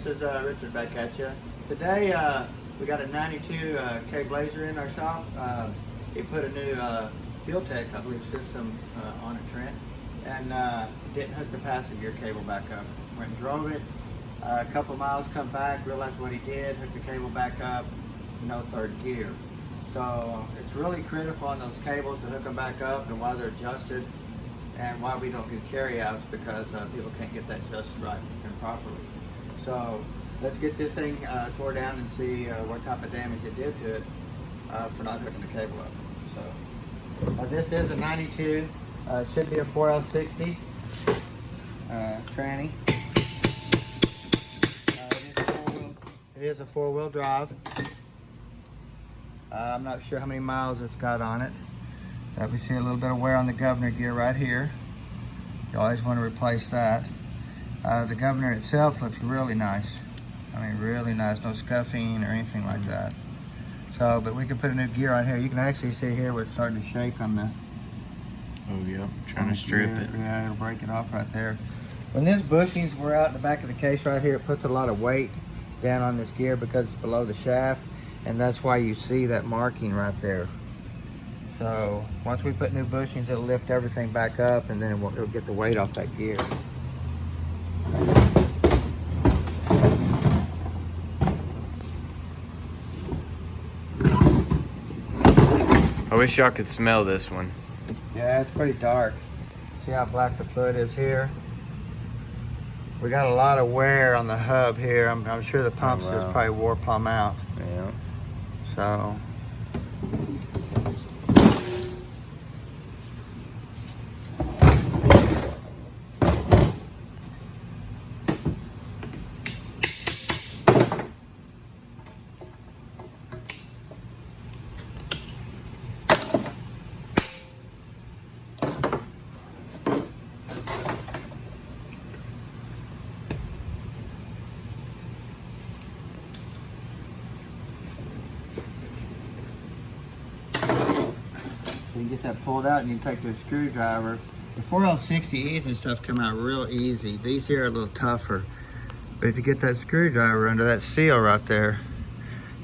This is Richard back at you. Today we got a 92 K Blazer in our shop. He put a new Fuel Tech, I believe, system on it, Trent, and didn't hook the passenger cable back up. Went and drove it a couple miles, come back, realized what he did, hooked the cable back up, no third gear. So it's really critical on those cables to hook them back up and why they're adjusted and why we don't get carryouts, because people can't get that adjusted right and properly. So let's get this thing tore down and see what type of damage it did to it for not hooking the cable up. So this is a 92, it should be a 4L60 tranny. It is a four-wheel drive. I'm not sure how many miles it's got on it. We see a little bit of wear on the governor gear right here. You always want to replace that. The governor itself looks really nice. I mean, really nice, no scuffing or anything like that. So, but we can put a new gear on here. You can actually see here where it's starting to shake on the... Oh, yep, trying to strip it. Yeah, it'll break it off right there. When these bushings were out in the back of the case right here, it puts a lot of weight down on this gear because it's below the shaft, and that's why you see that marking right there. So once we put new bushings, it'll lift everything back up, and then it'll get the weight off that gear. I wish y'all could smell this one. Yeah, it's pretty dark. See how black the fluid is here? We got a lot of wear on the hub here. I'm sure the pumps just probably wore plumb out. Yeah. So. You can get that pulled out and you can take the screwdriver. The 4L60Es and stuff come out real easy. These here are a little tougher. But if you get that screwdriver under that seal right there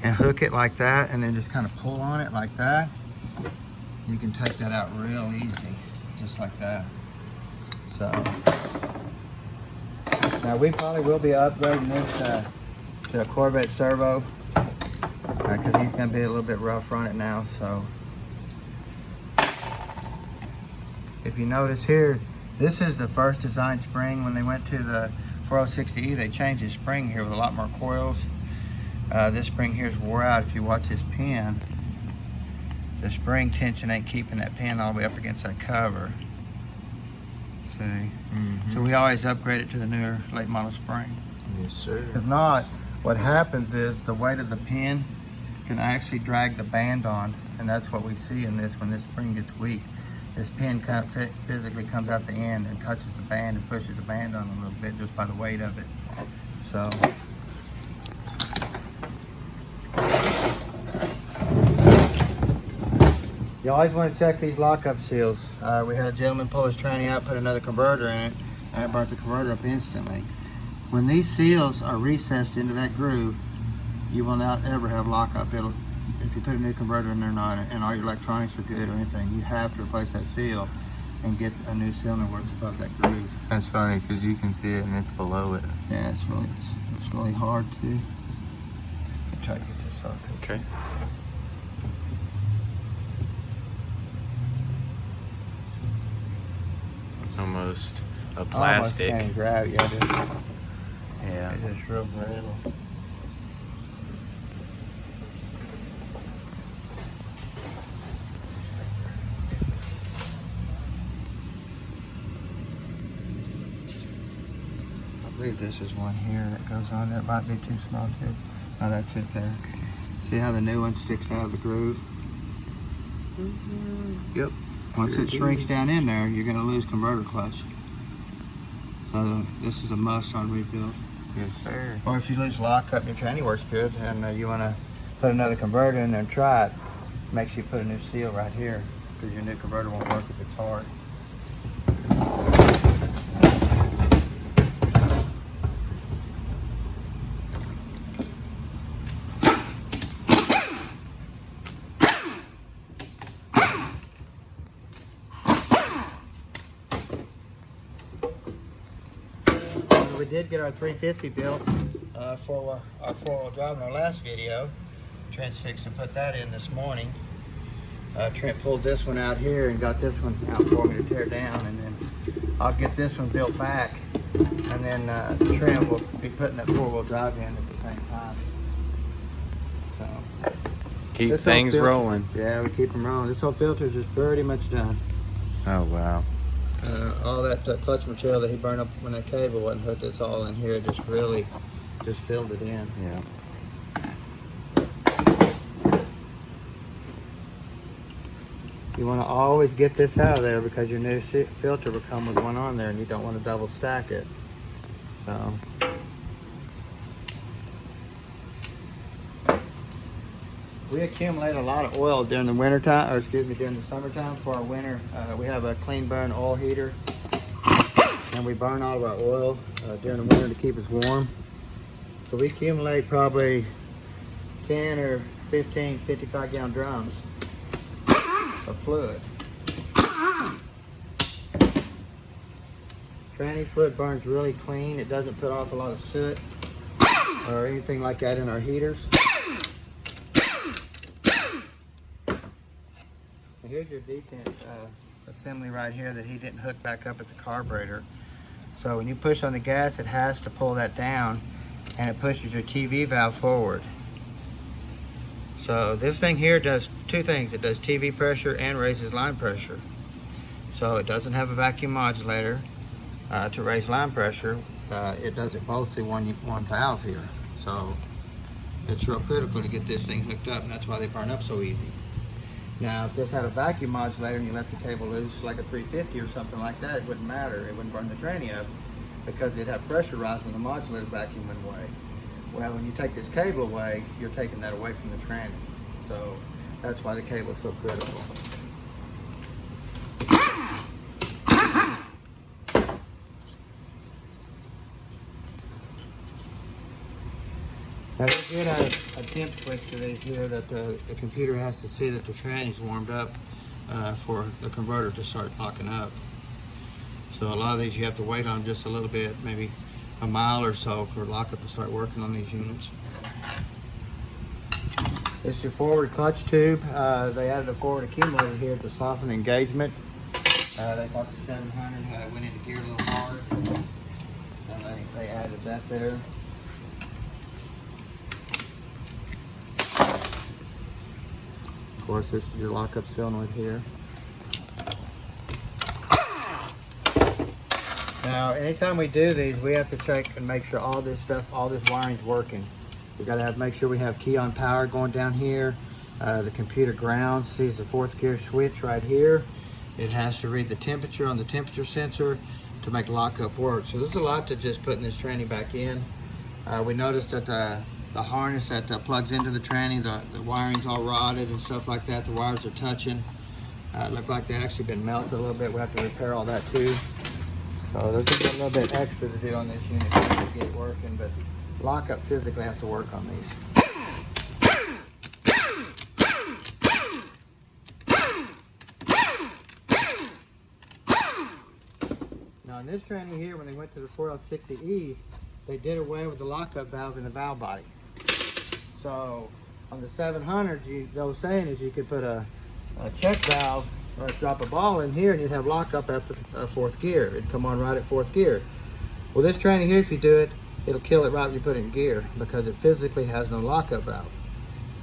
and hook it like that and then just kind of pull on it like that, you can take that out real easy, just like that. So, now we probably will be upgrading this to a Corvette Servo because he's going to be a little bit rough on it now. So. If you notice here, this is the first design spring. When they went to the 4L60E, they changed the spring here with a lot more coils. This spring here is wore out. If you watch this pin, the spring tension ain't keeping that pin all the way up against that cover. See? So we always upgrade it to the newer late model spring. Yes, sir. If not, what happens is the weight of the pin can actually drag the band on, and that's what we see in this when this spring gets weak. This pin physically comes out the end and touches the band and pushes the band on a little bit just by the weight of it. So. You always want to check these lockup seals. We had a gentleman pull his tranny out, put another converter in it, and it burnt the converter up instantly. When these seals are recessed into that groove, you will not ever have lockup. If you put a new converter in there and all your electronics are good or anything, you have to replace that seal and get a new cylinder where it's above that groove. That's funny because you can see it and it's below it. Yeah, it's really hard to. Let me try to get this off. Okay. Almost a plastic. Almost can't grab it. Yeah. It's just real brittle. I believe this is one here that goes on there. It might be too small too. No, that's it there. See how the new one sticks out of the groove? Yep. Once it shrinks down in there, you're going to lose converter clutch. So this is a must on rebuild. Yes, sir. Or if you lose lockup, your tranny works good, and you want to put another converter in there and try it, make sure you put a new seal right here, because your new converter won't work if it's hard. did get our 350 built for our four-wheel drive in our last video. Trent's fixed to put that in this morning. Trent pulled this one out here and got this one out for me to tear down, and then I'll get this one built back, and then Trent will be putting that four-wheel drive in at the same time. So Keep things rolling. Yeah, we keep them rolling. This whole filter is just pretty much done. Oh wow. All that clutch material that he burned up when that cable wasn't hooked, it's all in here. Just really just filled it in. Yeah. You want to always get this out of there because your new filter will come with one on there, and you don't want to double stack it. So we accumulate a lot of oil during the winter time, or excuse me, during the summertime for our winter. We have a clean burn oil heater, and we burn all of our oil during the winter to keep us warm. So we accumulate probably 10 or 15 55-gallon drums of fluid. Tranny fluid burns really clean. It doesn't put off a lot of soot or anything like that in our heaters. Here's your detent assembly right here that he didn't hook back up at the carburetor. So when you push on the gas, it has to pull that down, and it pushes your TV valve forward. So this thing here does two things. It does TV pressure and raises line pressure. So it doesn't have a vacuum modulator to raise line pressure. It does it both through one valve here. So it's real critical to get this thing hooked up, and that's why they burn up so easy. Now, if this had a vacuum modulator and you left the cable loose, like a 350 or something like that, it wouldn't matter. It wouldn't burn the tranny up because it'd have pressure rise when the modulator vacuum went away. Well, when you take this cable away, you're taking that away from the tranny. So that's why the cable is so critical. Now they did a temp switch to these here that the computer has to see that the tranny's warmed up for the converter to start locking up. So a lot of these you have to wait on just a little bit, maybe a mile or so for lockup to start working on these units. This is your forward clutch tube. They added a forward accumulator here to soften the engagement. They thought the 700 went into gear a little hard. They added that there. Of course, this is your lockup solenoid here. Now, anytime we do these, we have to check and make sure all this wiring's working. We got to make sure we have key on power going down here. The computer ground sees the 4th gear switch right here. It has to read the temperature on the temperature sensor to make lockup work. So there's a lot to just putting this tranny back in. We noticed that the harness that plugs into the tranny, the wiring's all rotted and stuff like that. The wires are touching. Look like they've actually been melted a little bit. We have to repair all that too. So there's just a little bit extra to do on this unit to get it working, but lockup physically has to work on these. Now in this tranny here, when they went to the 4L60Es, they did away with the lockup valve in the valve body. So on the 700s, the old saying is you could put a check valve or drop a ball in here and you'd have lockup after 4th gear. It'd come on right at 4th gear. Well, this tranny here, if you do it, it'll kill it right when you put it in gear because it physically has no lockup valve.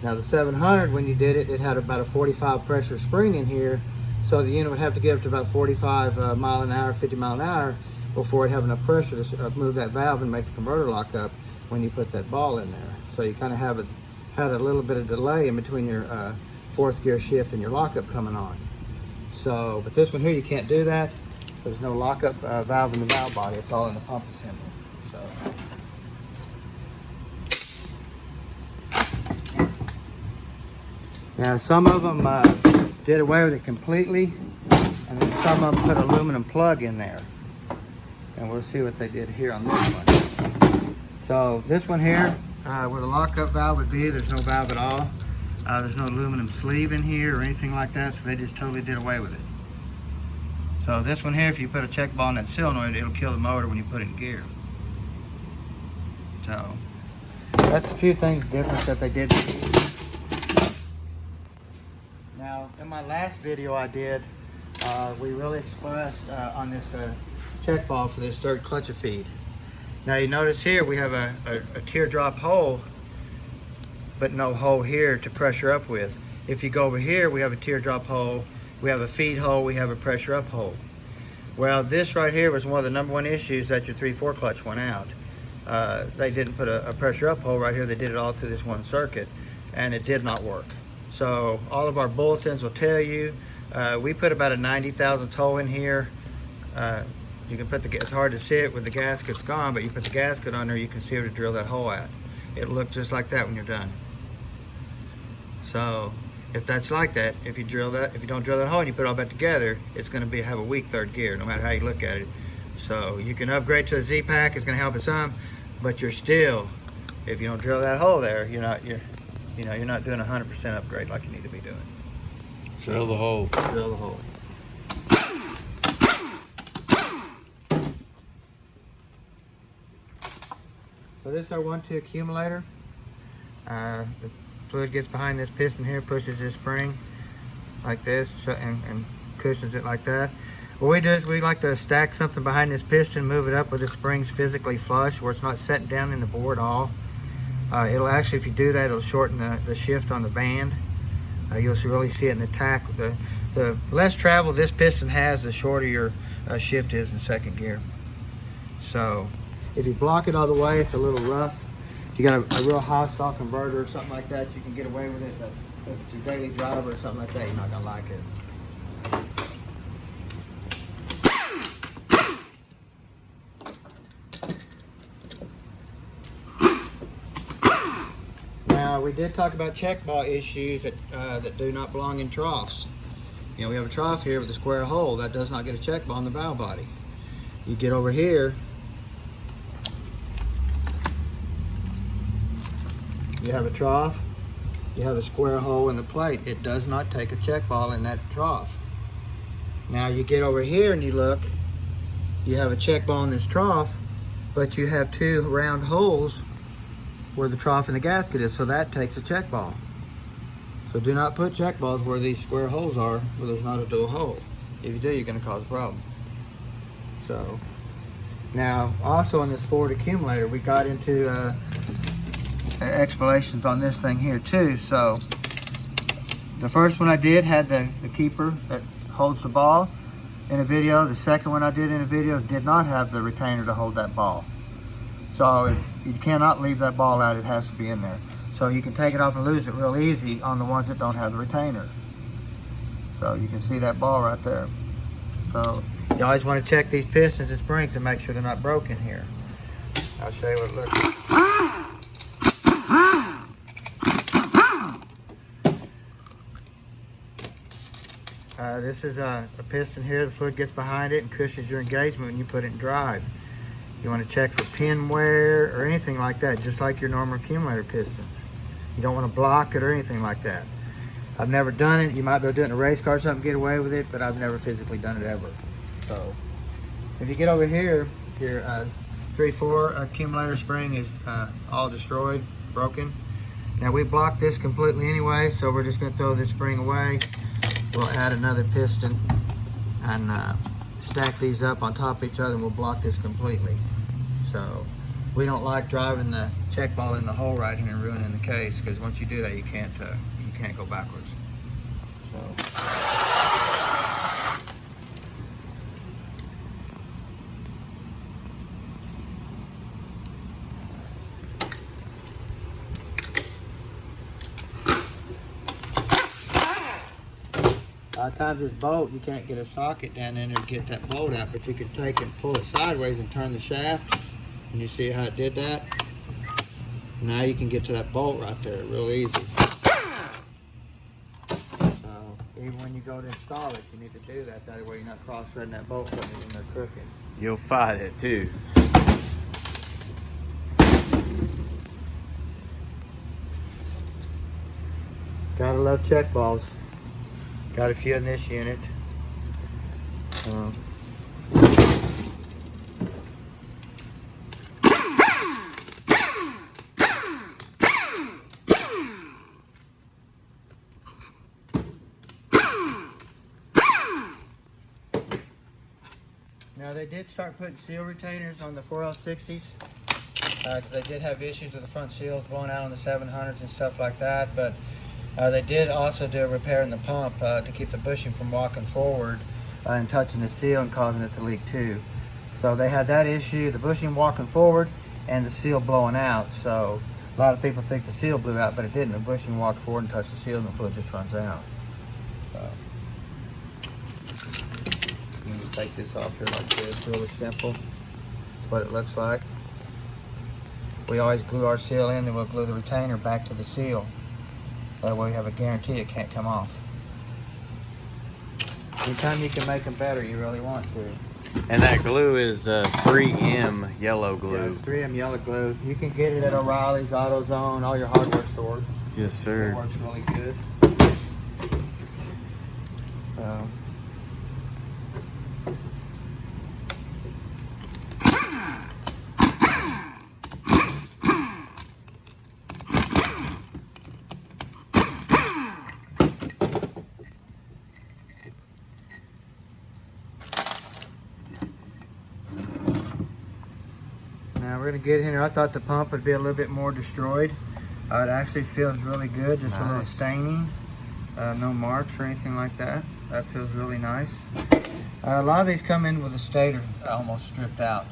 Now the 700, when you did it, it had about a 45 pressure spring in here, so the unit would have to get up to about 45 mile an hour, 50 mile an hour before it'd have enough pressure to move that valve and make the converter lock up when you put that ball in there. So you kind of had a little bit of delay in between your 4th gear shift and your lockup coming on. So, but this one here, you can't do that. There's no lockup valve in the valve body. It's all in the pump assembly. So. Now, some of them did away with it completely, and then some of them put an aluminum plug in there. And we'll see what they did here on this one. So this one here, where the lockup valve would be, there's no valve at all. There's no aluminum sleeve in here or anything like that, so they just totally did away with it. So this one here, if you put a check ball in that solenoid, it'll kill the motor when you put it in gear. So that's a few things different that they did. Now, in my last video I did, we really expressed on this check ball for this third clutch feed. Now you notice here we have a teardrop hole, but no hole here to pressure up with. If you go over here, we have a teardrop hole, we have a feed hole, we have a pressure up hole. Well, this right here was one of the #1 issues that your 3/4 clutch went out. They didn't put a pressure up hole right here. They did it all through this one circuit, and it did not work. So all of our bulletins will tell you, we put about a 90 thousandths hole in here. You can put it's hard to see it with the gasket's gone, but you put the gasket on there, you can see where to drill that hole at. It'll look just like that when you're done. So if that's like that, if you don't drill that hole and you put it all back together, it's going to have a weak third gear, no matter how you look at it. So you can upgrade to a Z-Pack, it's going to help it some, but you're still, if you don't drill that hole there, you're not doing a 100% upgrade like you need to be doing. Drill the hole. Drill the hole. So this is our 1-2 accumulator. The fluid gets behind this piston here, pushes this spring like this, and cushions it like that. What we do is we like to stack something behind this piston, move it up where the spring's physically flush, where it's not setting down in the board all. It'll actually, if you do that, it'll shorten the shift on the band. You'll really see it in the tack. The less travel this piston has, the shorter your shift is in second gear. So if you block it all the way, it's a little rough. If you got a real high-stall converter or something like that, you can get away with it, but if it's your daily driver or something like that, you're not gonna like it. Now, we did talk about check ball issues that do not belong in troughs. You know, we have a trough here with a square hole that does not get a check ball in the valve body. You get over here, you have a trough, you have a square hole in the plate. It does not take a check ball in that trough. Now you get over here and you look, you have a check ball in this trough, but you have 2 round holes where the trough and the gasket is, so that takes a check ball. So do not put check balls where these square holes are, where there's not a dual hole. If you do, you're going to cause a problem. So now also on this Ford accumulator, we got into explanations on this thing here too. So the first one I did had the keeper that holds the ball in a video. The second one I did in a video did not have the retainer to hold that ball. So if you cannot leave that ball out, it has to be in there. So you can take it off and lose it real easy on the ones that don't have the retainer. So you can see that ball right there. So you always want to check these pistons and springs and make sure they're not broken here. I'll show you what it looks like. This is a piston here. The fluid gets behind it and cushions your engagement when you put it in drive. You want to check for pin wear or anything like that, just like your normal accumulator pistons. You don't want to block it or anything like that. I've never done it. You might be able to do it in a race car or something, get away with it, but I've never physically done it ever. So if you get over here, your 3/4 accumulator spring is all destroyed, broken. Now we blocked this completely anyway, so we're just going to throw this spring away. We'll add another piston and stack these up on top of each other, and we'll block this completely. So we don't like driving the check ball in the hole right here and ruining the case, because once you do that, you can't go backwards. So a lot of times this bolt, you can't get a socket down in there to get that bolt out, but you can take and pull it sideways and turn the shaft, and you see how it did that? Now you can get to that bolt right there real easy. So even when you go to install it, you need to do that. That way you're not cross-threading that bolt putting it in there crooked. You'll find it too. Gotta love check balls. Got a few in this unit. They did start putting seal retainers on the 4L60s. They did have issues with the front seals blowing out on the 700s and stuff like that, but they did also do a repair in the pump to keep the bushing from walking forward and touching the seal and causing it to leak too. So they had that issue, the bushing walking forward and the seal blowing out. So a lot of people think the seal blew out, but it didn't. The bushing walked forward and touched the seal and the fluid just runs out. So you can just take this off here like this, really simple. That's what it looks like. We always glue our seal in, then we'll glue the retainer back to the seal. That way we have a guarantee it can't come off. Anytime you can make them better, you really want to. And that glue is 3M yellow glue. Yeah, it's 3M yellow glue. You can get it at O'Reilly's, AutoZone, all your hardware stores. Yes, sir. It works really good. Now we're going to get in here. I thought the pump would be a little bit more destroyed. It actually feels really good, just nice. A little staining. No marks or anything like that. That feels really nice. A lot of these come in with a stator almost stripped out.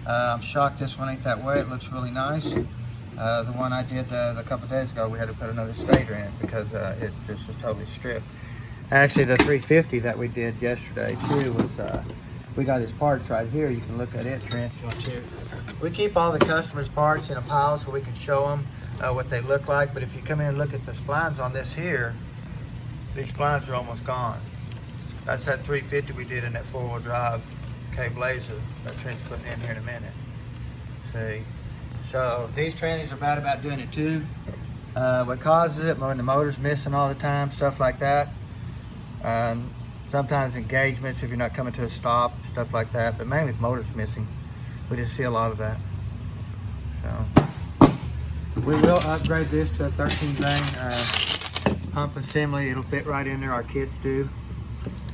I'm shocked this one ain't that way. It looks really nice. The one I did a couple days ago, we had to put another stator in it because it just was totally stripped. Actually, the 350 that we did yesterday too was, we got his parts right here. You can look at it, Trent. We keep all the customers' parts in a pile so we can show them what they look like. But if you come in and look at the splines on this here, these splines are almost gone. That's that 350 we did in that four-wheel drive K-Blazer that Trent's putting in here in a minute. See? So these trannies are bad about doing it too. What causes it, when the motor's missing all the time, stuff like that. Sometimes engagements if you're not coming to a stop, stuff like that, but mainly if motor's missing. We just see a lot of that. So we will upgrade this to a 13 grain pump assembly. It'll fit right in there, our kits do.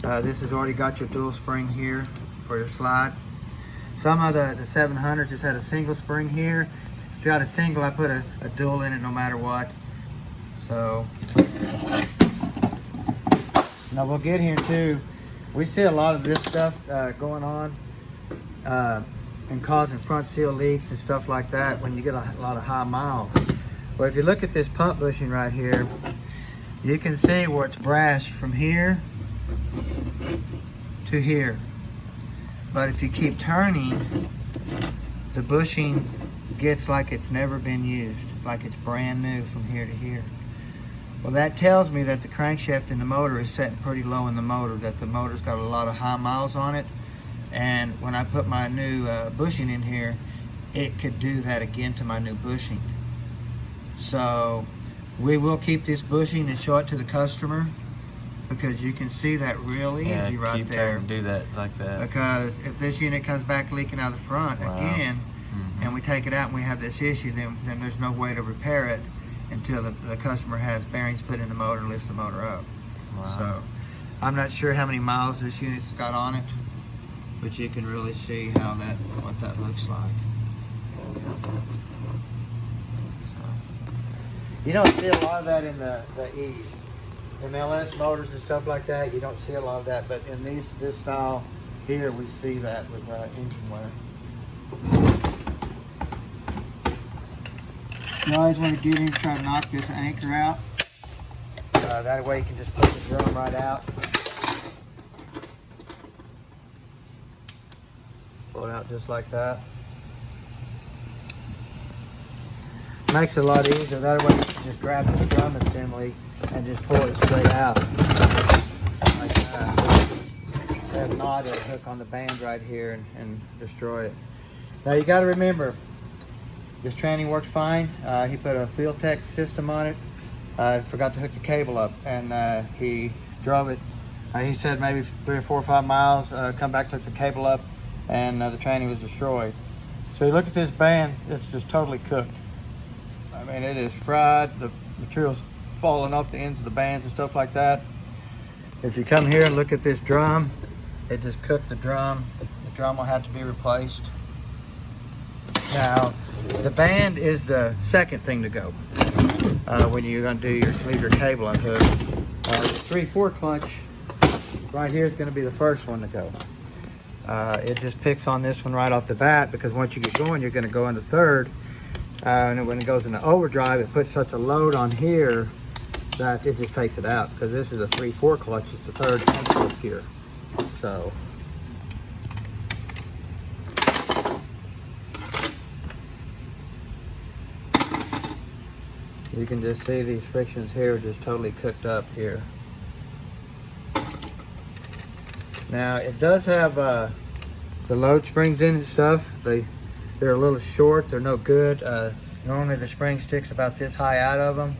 This has already got your dual spring here for your slide. Some of the 700s just had a single spring here. If it's got a single, I put a dual in it no matter what. So now we'll get here too. We see a lot of this stuff going on and causing front seal leaks and stuff like that when you get a lot of high miles. Well, if you look at this pump bushing right here, you can see where it's brass from here to here. But if you keep turning, the bushing gets like it's never been used, like it's brand new from here to here. Well, that tells me that the crankshaft in the motor is setting pretty low in the motor, that the motor's got a lot of high miles on it. And when I put my new bushing in here, it could do that again to my new bushing. So we will keep this bushing and show it to the customer, because you can see that real easy right there. Do that like that. Because if this unit comes back leaking out the front again, and we take it out and we have this issue, then there's no way to repair it until the customer has bearings put in the motor and lifts the motor up. Wow. So I'm not sure how many miles this unit's got on it, but you can really see what that looks like. You don't see a lot of that in the E's. MLS motors and stuff like that, you don't see a lot of that, but in this style here, we see that with engine wear. You always want to get in and try to knock this anchor out. That way you can just pull the drum right out. Pull it out just like that. Makes it a lot easier. That way you can just grab the drum assembly and just pull it straight out. Like that. If not, it'll hook on the band right here and destroy it. Now you got to remember, this tranny worked fine. He put a Field Tech system on it. Forgot to hook the cable up, and he drove it. He said maybe 3 or 4 or 5 miles. Come back, took the cable up, and the tranny was destroyed. So you look at this band; it's just totally cooked. I mean, it is fried. The material's falling off the ends of the bands and stuff like that. If you come here and look at this drum, it just cooked the drum. The drum will have to be replaced. Now, the band is the second thing to go when you're going to leave your cable unhooked. The 3/4 clutch right here is going to be the first one to go. It just picks on this one right off the bat, because once you get going, you're going to go into third. And when it goes into overdrive, it puts such a load on here that it just takes it out, because this is a 3/4 clutch. It's the third and fourth gear. So you can just see these frictions here are just totally cooked up here. Now it does have the load springs in and stuff. They're a little short. They're no good. Normally the spring sticks about this high out of them.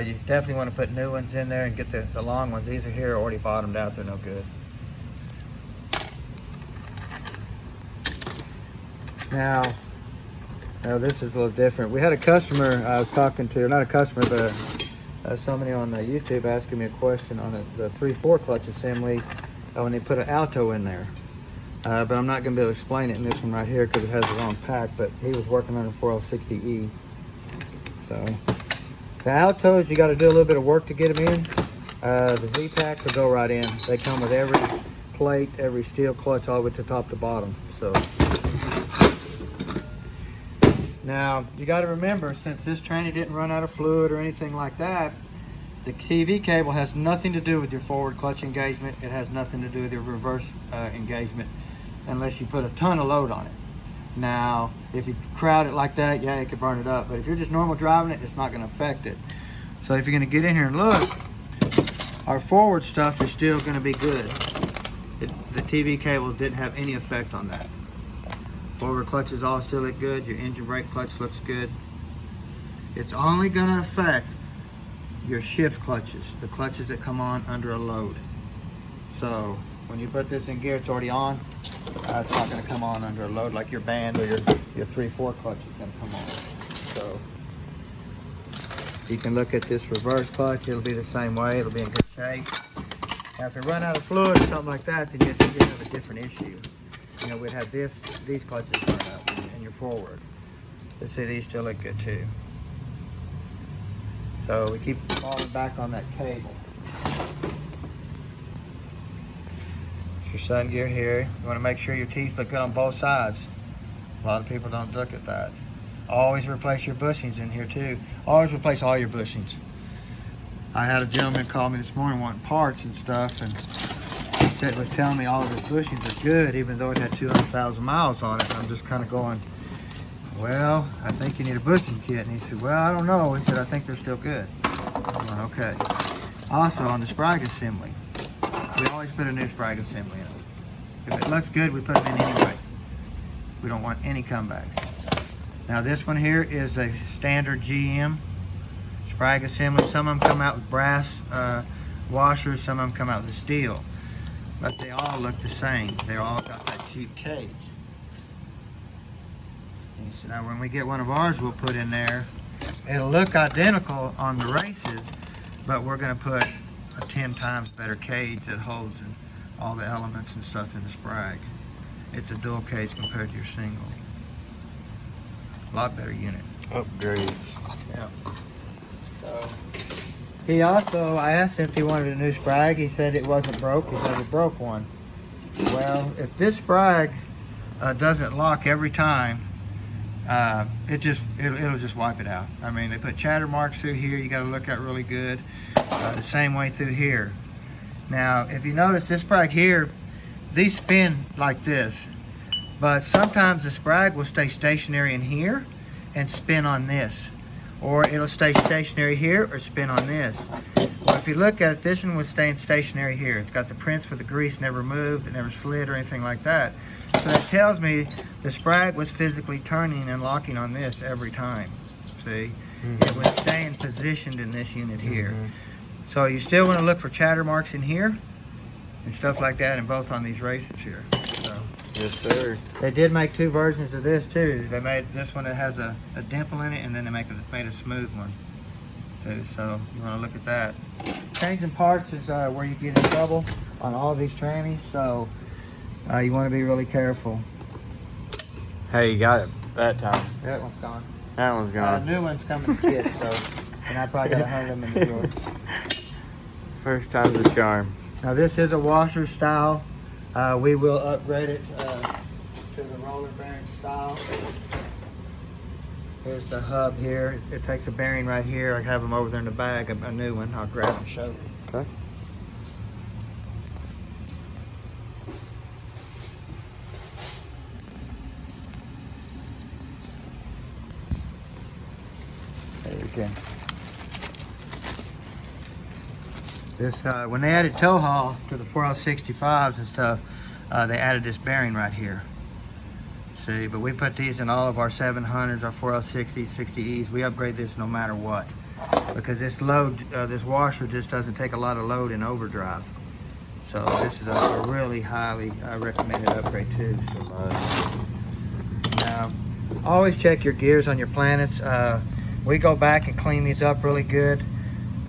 You definitely want to put new ones in there and get the long ones. These are here already bottomed out. They're no good. Now this is a little different. We had a customer I was talking to, not a customer, but somebody on YouTube asking me a question on the 3/4 clutch assembly when they put an alto in there. But I'm not going to be able to explain it in this one right here because it has the wrong pack, but he was working on a 4L60E. So the altos, you got to do a little bit of work to get them in. The Z packs will go right in. They come with every plate, every steel clutch, all the way to top to bottom. So now you got to remember, since this tranny didn't run out of fluid or anything like that, the TV cable has nothing to do with your forward clutch engagement. It has nothing to do with your reverse engagement, unless you put a ton of load on it. Now, if you crowd it like that, yeah, it could burn it up. But if you're just normal driving it, it's not going to affect it. So if you're going to get in here and look, our forward stuff is still going to be good. The TV cable didn't have any effect on that. Forward clutches all still look good. Your engine brake clutch looks good. It's only going to affect your shift clutches, the clutches that come on under a load. So when you put this in gear, it's already on. It's not going to come on under a load like your band or your 3/4 clutch is going to come on. So you can look at this reverse clutch. It'll be the same way. It'll be in good shape. Now, if it run out of fluid or something like that, then you have a different issue. You know, we'd have these clutches burn up in your forward. Let's see, these still look good too. So we keep falling back on that cable. Your sun gear here. You want to make sure your teeth look good on both sides. A lot of people don't look at that. Always replace your bushings in here too. Always replace all your bushings. I had a gentleman call me this morning wanting parts and stuff, and he was telling me all of his bushings are good, even though it had 200,000 miles on it. I'm just kind of going, well, I think you need a bushing kit. And he said, well, I don't know. He said, I think they're still good. I'm going, okay. Also, on the Sprag assembly, we always put a new Sprag assembly in. If it looks good, we put it in anyway. We don't want any comebacks. Now, this one here is a standard GM Sprag assembly. Some of them come out with brass washers. Some of them come out with steel. But they all look the same. They all got that cheap cage. So now when we get one of ours, we'll put in there. It'll look identical on the races, but we're going to put a 10 times better cage that holds all the elements and stuff in the Sprag. It's a dual cage compared to your single. A lot better unit. Upgrades. Yeah. So he also, I asked him if he wanted a new Sprag. He said it wasn't broke. He never broke one. Well, if this Sprag doesn't lock every time, it'll just wipe it out. I mean, they put chatter marks through here. You got to look at really good. The same way through here. Now, if you notice this Sprag here, these spin like this, but sometimes the Sprag will stay stationary in here and spin on this, or it'll stay stationary here or spin on this. Well, if you look at it, this one was staying stationary here. It's got the prints for the grease, never moved, it never slid or anything like that. So that tells me the Sprag was physically turning and locking on this every time. See? It was staying positioned in this unit here. So you still want to look for chatter marks in here and stuff like that, and both on these races here. So Yes, sir. they did make two versions of this too. They made this one that has a dimple in it, and then they made a smooth one too. So you want to look at that. Changing parts is where you get in trouble on all these trannies. So You want to be really careful. Hey, you got it that time. That one's gone. That one's gone. New one's coming to kit, so, and I probably got to hang them in the drawer. First time's a charm. Now this is a washer style. We will upgrade it to the roller bearing style. Here's the hub here. It takes a bearing right here. I have them over there in the bag, a new one. I'll grab and show you. Okay. There you go. This, when they added tow haul to the 4L65s and stuff, they added this bearing right here. See, but we put these in all of our 700s, our 4L60s, 60Es. We upgrade this no matter what, because this load, this washer just doesn't take a lot of load in overdrive. So this is a really highly recommended upgrade too. So, now, always check your gears on your Planets. We go back and clean these up really good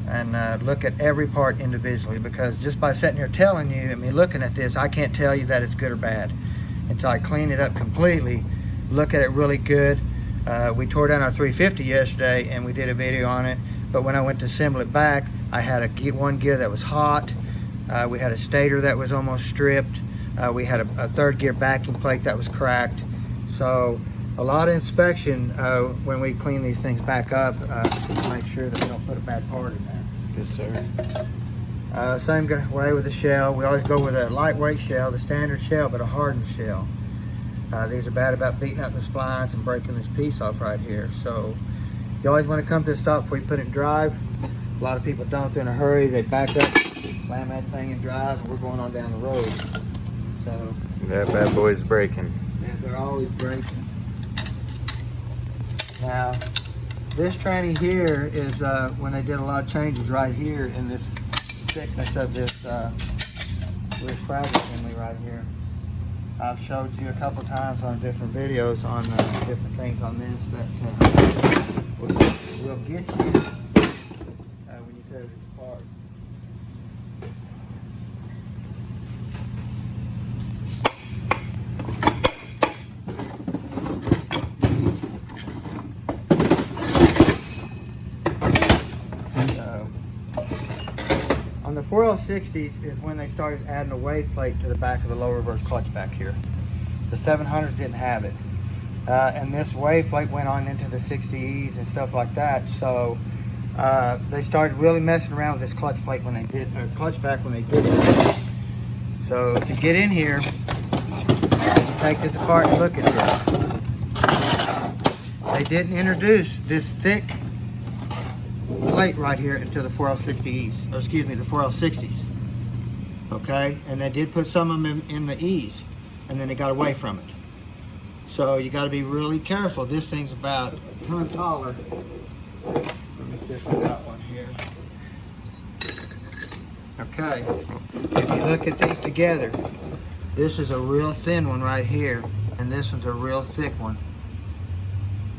and look at every part individually, because just by sitting here telling you, I mean, looking at this, I can't tell you that it's good or bad until I clean it up completely, look at it really good. We tore down our 350 yesterday and we did a video on it, but when I went to assemble it back, I had one gear that was hot. We had a stator that was almost stripped. We had a third gear backing plate that was cracked. So a lot of inspection when we clean these things back up to make sure that we don't put a bad part in there. Yes, sir. Same way with the shell. We always go with a lightweight shell, the standard shell, but a hardened shell. These are bad about beating up the splines and breaking this piece off right here. So you always want to come to a stop before you put it in drive. A lot of people don't. They're in a hurry. They back up, slam that thing in drive, and we're going on down the road. So That bad boy's breaking. yeah, they're always breaking. Now, this tranny here is when they did a lot of changes right here in this thickness of this Sprag assembly right here. I've showed you a couple times on different videos on different things on this that will get you when you tear this apart. On the 4L60s is when they started adding a wave plate to the back of the low reverse clutch back here. The 700s didn't have it. And this wave plate went on into the 60Es and stuff like that. So they started really messing around with this clutch plate when they did, or clutch back when they did it. So if you get in here, you take this apart and look at this. They didn't introduce this thick plate right here into the 4L60Es, or excuse me, the 4L60s. Okay, and they did put some of them in the E's, and then they got away from it. So you got to be really careful. This thing's about a ton taller. Let me see if I got one here. Okay, if you look at these together, this is a real thin one right here, and this one's a real thick one.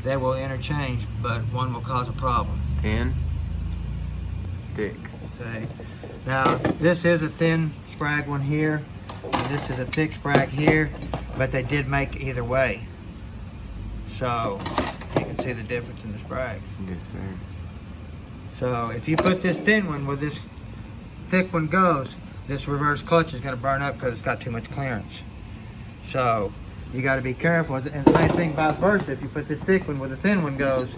They will interchange, but one will cause a problem. Thin, thick. Okay. Now this is a thin Sprag one here, and this is a thick Sprag here, but they did make either way. So you can see the difference in the Sprags. Yes, sir. So if you put this thin one where this thick one goes, this reverse clutch is going to burn up because it's got too much clearance. So you got to be careful. And same thing vice versa. If you put this thick one where the thin one goes,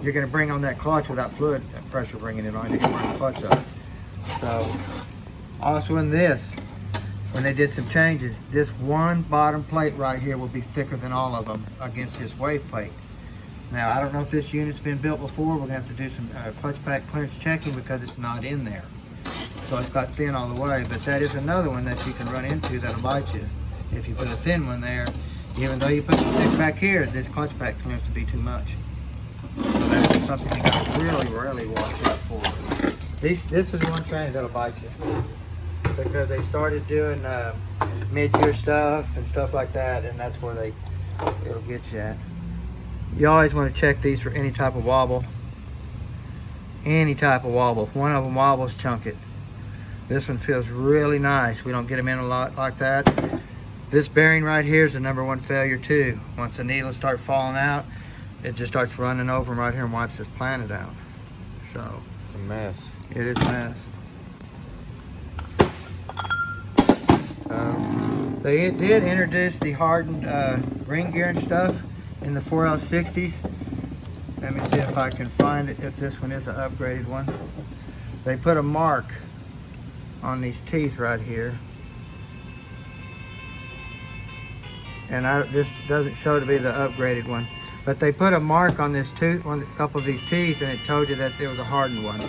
you're going to bring on that clutch without fluid pressure bringing it on. You're going to burn the clutch up. So also in this, when they did some changes, this one bottom plate right here will be thicker than all of them against this wave plate. Now, I don't know if this unit's been built before. We're going to have to do some clutch pack clearance checking because it's not in there. So it's got thin all the way, but that is another one that you can run into that'll bite you. If you put a thin one there, even though you put the thick back here, this clutch pack clearance will be too much. So that's something you got to really watch out for. This is one tranny that'll bite you, because they started doing mid-year stuff and stuff like that, and that's where it'll get you at. You always want to check these for any type of wobble. Any type of wobble. If one of them wobbles, chunk it. This one feels really nice. We don't get them in a lot like that. This bearing right here is the #1 failure too. Once the needles start falling out, it just starts running over them right here and wipes this planet out. So It's a mess. it is a mess. They did introduce the hardened ring gear and stuff in the 4L60s. Let me see if I can find it, if this one is an upgraded one. They put a mark on these teeth right here. And this doesn't show to be the upgraded one. But they put a mark on this tooth, on a couple of these teeth, and it told you that it was a hardened one.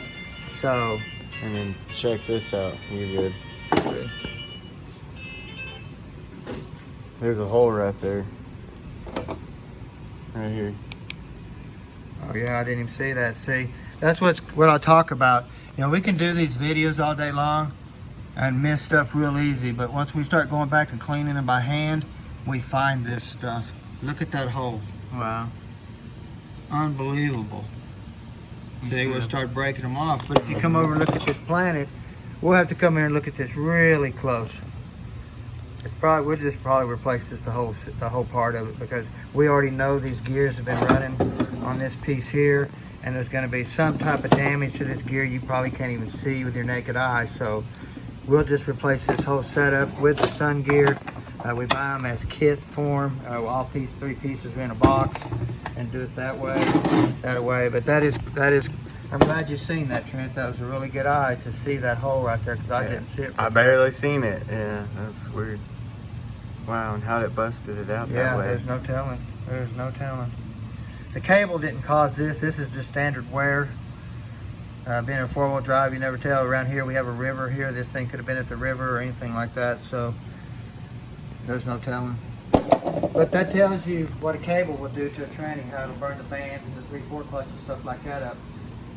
So. And then check this out. You're good. There's a hole right there. Right here. Oh yeah, I didn't even see that. See, that's what I talk about. You know, we can do these videos all day long and miss stuff real easy, but once we start going back and cleaning them by hand, we find this stuff. Look at that hole. Wow. Unbelievable. See, we'll start breaking them off. But if you come over and look at this planet, we'll have to come here and look at this really close. We'll just probably replace just the whole part of it, because we already know these gears have been running on this piece here, and there's going to be some type of damage to this gear you probably can't even see with your naked eye. So we'll just replace this whole setup with the sun gear. We buy them as kit form, all 3 pieces in a box, and do it that way. But that is. I'm glad you've seen that, Trent. That was a really good eye to see that hole right there, because I didn't see it. I barely seen it. Yeah, that's weird. Wow, and how it busted it out that way. Yeah, there's no telling. There's no telling. The cable didn't cause this. This is just standard wear. Being a 4-wheel drive, you never tell. Around here, we have a river here. This thing could have been at the river or anything like that. So there's no telling. But that tells you what a cable will do to a tranny, how it'll burn the bands and the 3/4 clutch and stuff like that up.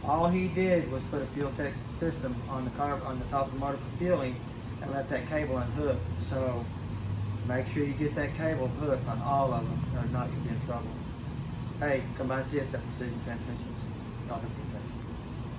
All he did was put a fuel tech system on the top of the motor for fueling, and left that cable unhooked. So make sure you get that cable hooked on all of them, or not you'll be in trouble. Hey, come by and see us at Precision Transmissions. Y'all have a good day.